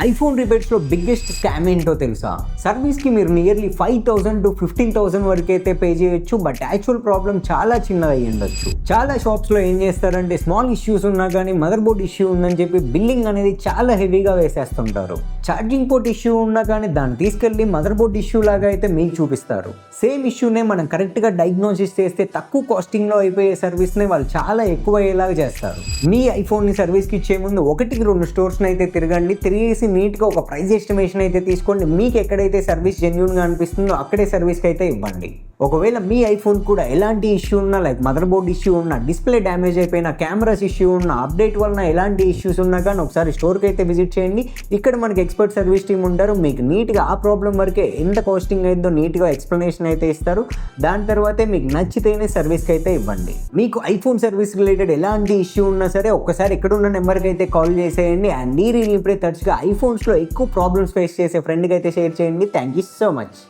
IPhone రిపేర్స్లో biggest scam ఏంటో తెలుసా? సర్వీస్కి మీరు నియర్లీ 5,000 to 15,000 వరకు అయితే పే చేయొచ్చు, బట్ యాక్చువల్ ప్రాబ్లం చాలా చిన్నది అయ్యి ఉండొచ్చు. చాలా షాప్స్లో ఏం చేస్తారంటే స్మాల్ ఇష్యూస్ ఉన్నా కానీ మదర్ బోర్డ్ ఇష్యూ ఉందని చెప్పి బిల్లింగ్ అనేది చాలా హెవీగా వేసేస్తుంటారు. ఛార్జింగ్ పోర్ట్ ఇష్యూ ఉన్నా కానీ దాన్ని తీసుకెళ్ళి మదర్ బోర్డ్ ఇష్యూ లాగా అయితే మీకు చూపిస్తారు. సేమ్ ఇష్యూనే మనం కరెక్ట్గా డయాగ్నోసిస్ చేస్తే తక్కువ కాస్టింగ్లో అయిపోయే సర్వీస్ని వాళ్ళు చాలా ఎక్కువ అయ్యేలాగా చేస్తారు. మీ ఐఫోన్ని సర్వీస్కి ఇచ్చే ముందు 1-2 స్టోర్స్ని అయితే తిరిగేసి నీట్గా ఒక ప్రైస్ ఎస్టిమేషన్ అయితే తీసుకోండి. మీకు ఎక్కడైతే సర్వీస్ జెన్యూన్గా అనిపిస్తుందో అక్కడే సర్వీస్కి అయితే ఇవ్వండి. ఒకవేళ మీ ఐఫోన్ కూడా ఎలాంటి ఇష్యూ ఉన్నా, లైక్ మదర్ బోర్డ్ ఇష్యూ ఉన్నా, డిస్ప్లే డ్యామేజ్ అయిపోయినా, కెమెరాస్ ఇష్యూ ఉన్నా, అప్డేట్ వలన ఎలాంటి ఇష్యూస్ ఉన్నా కానీ ఒకసారి స్టోర్కి అయితే విజిట్ చేయండి. ఇక్కడ మనకి ఎక్స్పర్ట్ సర్వీస్ టీమ్ ఉంటారు. మీకు నీట్గా ఆ ప్రాబ్లం వరకే ఎంత కాస్టింగ్ అయిందో నీట్గా ఎక్స్ప్లెనేషన్ అయితే ఇస్తారు. దాని తర్వాతే మీకు నచ్చితేనే సర్వీస్కి అయితే ఇవ్వండి. మీకు ఐఫోన్ సర్వీస్ రిలేటెడ్ ఎలాంటి ఇష్యూ ఉన్నా సరే ఒక్కసారి ఎక్కడున్న నెంబర్కి అయితే కాల్ చేసేయండి. అండ్ ఈ రీల్ ఇప్పుడే తరచుగా ఐఫోన్స్లో ఎక్కువ ప్రాబ్లమ్స్ ఫేస్ చేసే ఫ్రెండ్కి అయితే షేర్ చేయండి. Thank you so much.